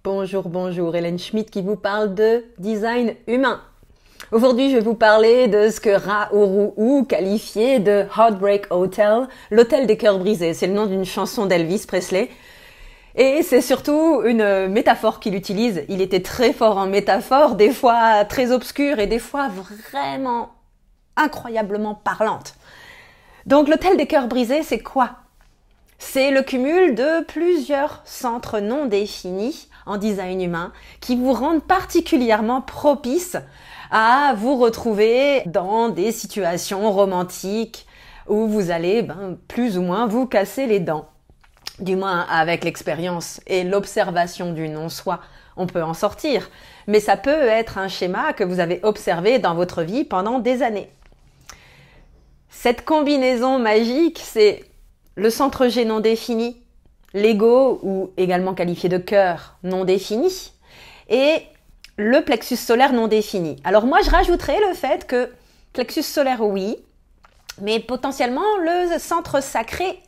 Bonjour, bonjour, Hélène Schmidt qui vous parle de design humain. Aujourd'hui, je vais vous parler de ce que Ra Uru qualifiait de Heartbreak Hotel, l'hôtel des cœurs brisés. C'est le nom d'une chanson d'Elvis Presley. Et c'est surtout une métaphore qu'il utilise. Il était très fort en métaphore, des fois très obscure et des fois vraiment incroyablement parlante. Donc l'hôtel des cœurs brisés, c'est quoi? C'est le cumul de plusieurs centres non définis en design humain qui vous rendent particulièrement propice à vous retrouver dans des situations romantiques où vous allez plus ou moins vous casser les dents. Du moins avec l'expérience et l'observation du non-soi, on peut en sortir. Mais ça peut être un schéma que vous avez observé dans votre vie pendant des années. Cette combinaison magique, c'est le centre G non défini, l'ego ou également qualifié de cœur non défini et le plexus solaire non défini. Alors moi je rajouterais le fait que plexus solaire oui, mais potentiellement le centre sacré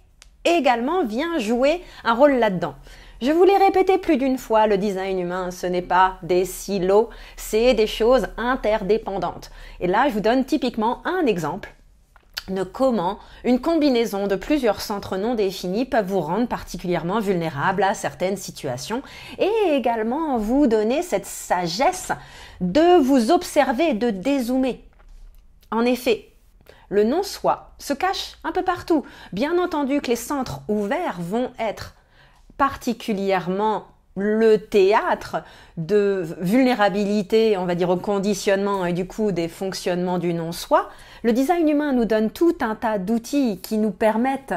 également vient jouer un rôle là-dedans. Je vous l'ai répété plus d'une fois, le design humain ce n'est pas des silos, c'est des choses interdépendantes. Et là je vous donne typiquement un exemple de comment une combinaison de plusieurs centres non définis peuvent vous rendre particulièrement vulnérable à certaines situations et également vous donner cette sagesse de vous observer, de dézoomer. En effet, le non-soi se cache un peu partout. Bien entendu que les centres ouverts vont être particulièrement le théâtre de vulnérabilité, on va dire au conditionnement et du coup des fonctionnements du non-soi. Le design humain nous donne tout un tas d'outils qui nous permettent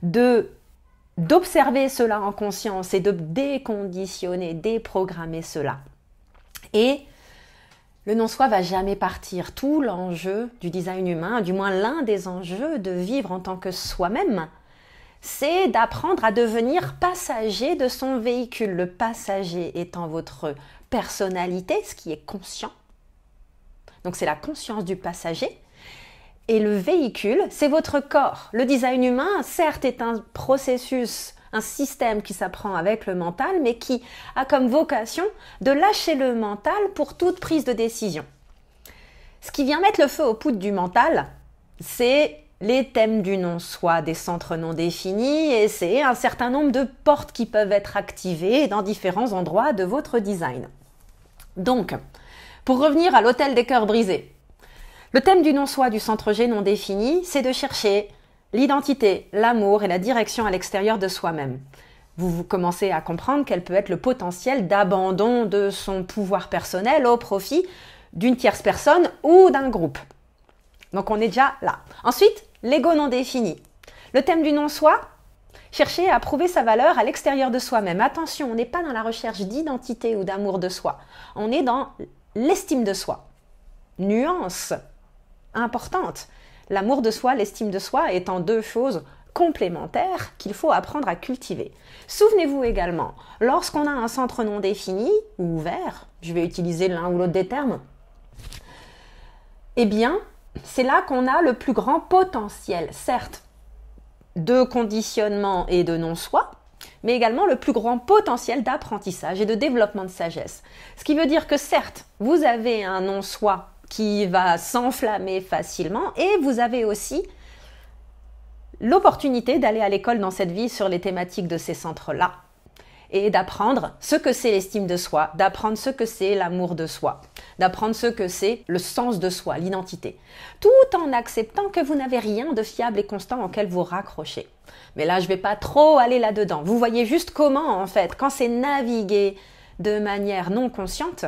d'observer cela en conscience et de déconditionner, déprogrammer cela. Et le non-soi va jamais partir. Tout l'enjeu du design humain, du moins l'un des enjeux de vivre en tant que soi-même, c'est d'apprendre à devenir passager de son véhicule. Le passager étant votre personnalité, ce qui est conscient. Donc c'est la conscience du passager. Et le véhicule, c'est votre corps. Le design humain, certes, est un processus, un système qui s'apprend avec le mental, mais qui a comme vocation de lâcher le mental pour toute prise de décision. Ce qui vient mettre le feu aux poudres du mental, c'est les thèmes du non-soi, des centres non définis, et c'est un certain nombre de portes qui peuvent être activées dans différents endroits de votre design. Donc, pour revenir à l'hôtel des cœurs brisés, le thème du non-soi du centre G non défini, c'est de chercher l'identité, l'amour et la direction à l'extérieur de soi-même. Vous commencez à comprendre quel peut être le potentiel d'abandon de son pouvoir personnel au profit d'une tierce personne ou d'un groupe. Donc on est déjà là. Ensuite, l'ego non défini. Le thème du non-soi, chercher à prouver sa valeur à l'extérieur de soi-même. Attention, on n'est pas dans la recherche d'identité ou d'amour de soi. On est dans l'estime de soi. Nuance importante. L'amour de soi, l'estime de soi étant deux choses complémentaires qu'il faut apprendre à cultiver. Souvenez-vous également, lorsqu'on a un centre non défini ou ouvert, je vais utiliser l'un ou l'autre des termes, eh bien, c'est là qu'on a le plus grand potentiel, certes, de conditionnement et de non-soi, mais également le plus grand potentiel d'apprentissage et de développement de sagesse. Ce qui veut dire que certes, vous avez un non-soi qui va s'enflammer facilement et vous avez aussi l'opportunité d'aller à l'école dans cette vie sur les thématiques de ces centres-là et d'apprendre ce que c'est l'estime de soi, d'apprendre ce que c'est l'amour de soi, d'apprendre ce que c'est le sens de soi, l'identité, tout en acceptant que vous n'avez rien de fiable et constant auquel vous raccrochez. Mais là, je ne vais pas trop aller là-dedans. Vous voyez juste comment, en fait, quand c'est navigué de manière non consciente,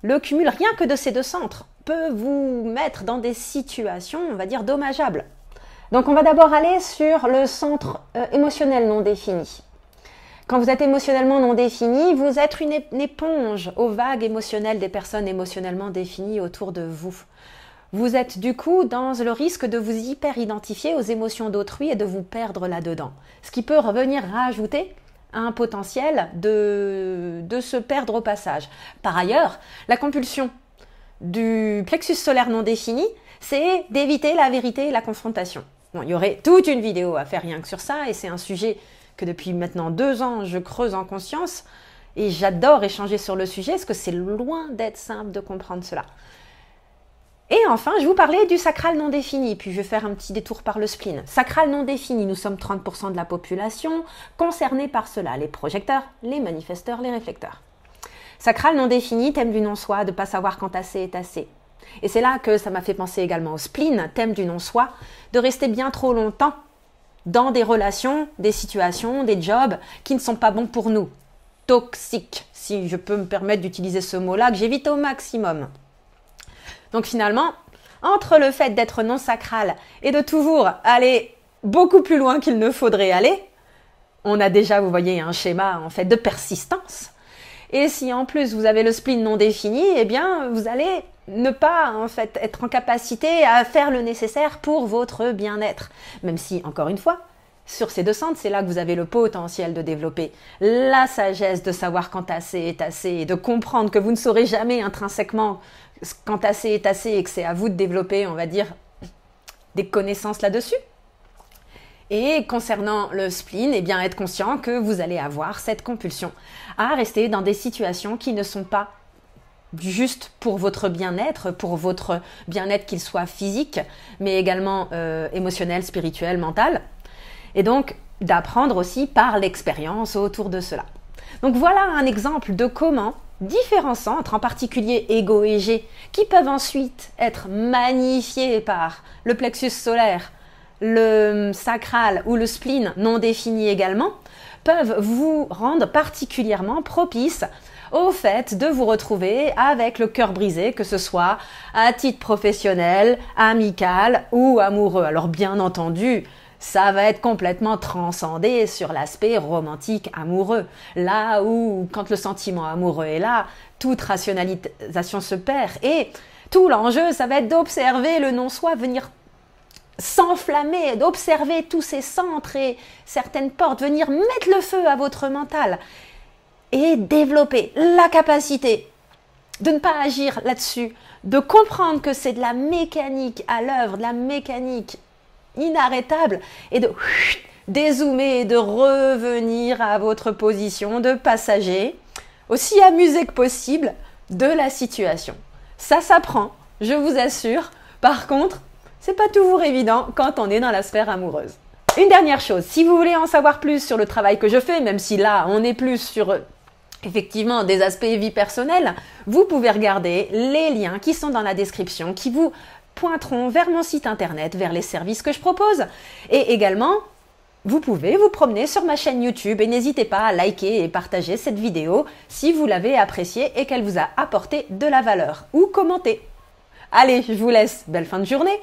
le cumul rien que de ces deux centres peut vous mettre dans des situations, on va dire, dommageables. Donc, on va d'abord aller sur le centre émotionnel non défini. Quand vous êtes émotionnellement non défini, vous êtes une éponge aux vagues émotionnelles des personnes émotionnellement définies autour de vous. Vous êtes du coup dans le risque de vous hyper-identifier aux émotions d'autrui et de vous perdre là-dedans. Ce qui peut revenir rajouter un potentiel de se perdre au passage. Par ailleurs, la compulsion du plexus solaire non défini, c'est d'éviter la vérité et la confrontation. Bon, il y aurait toute une vidéo à faire rien que sur ça, et c'est un sujet que depuis maintenant 2 ans, je creuse en conscience, Et j'adore échanger sur le sujet parce que c'est loin d'être simple de comprendre cela. Et enfin, je vous parlais du sacral non défini, puis je vais faire un petit détour par le spleen. Sacral non défini, nous sommes 30% de la population concernés par cela, les projecteurs, les manifesteurs, les réflecteurs. Sacral non défini, thème du non-soi, de ne pas savoir quand assez est assez. Et c'est là que ça m'a fait penser également au spleen, thème du non-soi, de rester bien trop longtemps dans des relations, des situations, des jobs qui ne sont pas bons pour nous. Toxiques, si je peux me permettre d'utiliser ce mot-là, que j'évite au maximum. Donc finalement, entre le fait d'être non sacral et de toujours aller beaucoup plus loin qu'il ne faudrait aller, on a déjà, vous voyez, un schéma en fait de persistance. Et si en plus vous avez le spleen non défini, eh bien vous allez ne pas en fait être en capacité à faire le nécessaire pour votre bien-être. Même si, encore une fois, sur ces deux centres, c'est là que vous avez le potentiel de développer la sagesse de savoir quand assez est assez et de comprendre que vous ne saurez jamais intrinsèquement quand assez est assez et que c'est à vous de développer, on va dire, des connaissances là-dessus. Et concernant le spleen, eh bien être conscient que vous allez avoir cette compulsion à rester dans des situations qui ne sont pas juste pour votre bien-être, qu'il soit physique, mais également émotionnel, spirituel, mental. Et donc d'apprendre aussi par l'expérience autour de cela. Donc voilà un exemple de comment différents centres, en particulier ego et G, qui peuvent ensuite être magnifiés par le plexus solaire, le sacral ou le spleen non défini également, peuvent vous rendre particulièrement propice au fait de vous retrouver avec le cœur brisé, que ce soit à titre professionnel, amical ou amoureux. Alors bien entendu, ça va être complètement transcendé sur l'aspect romantique amoureux. Là où, quand le sentiment amoureux est là, toute rationalisation se perd. Et tout l'enjeu, ça va être d'observer le non-soi venir s'enflammer, d'observer tous ces centres et certaines portes, venir mettre le feu à votre mental et développer la capacité de ne pas agir là-dessus, de comprendre que c'est de la mécanique à l'œuvre, de la mécanique inarrêtable et de dézoomer et de revenir à votre position de passager, aussi amusé que possible de la situation. Ça s'apprend, je vous assure. Par contre, c'est pas toujours évident quand on est dans la sphère amoureuse. Une dernière chose, si vous voulez en savoir plus sur le travail que je fais, même si là on est plus sur effectivement des aspects vie personnelle, vous pouvez regarder les liens qui sont dans la description, qui vous pointeront vers mon site internet, vers les services que je propose. Et également, vous pouvez vous promener sur ma chaîne YouTube et n'hésitez pas à liker et partager cette vidéo si vous l'avez appréciée et qu'elle vous a apporté de la valeur ou commenter. Allez, je vous laisse. Belle fin de journée!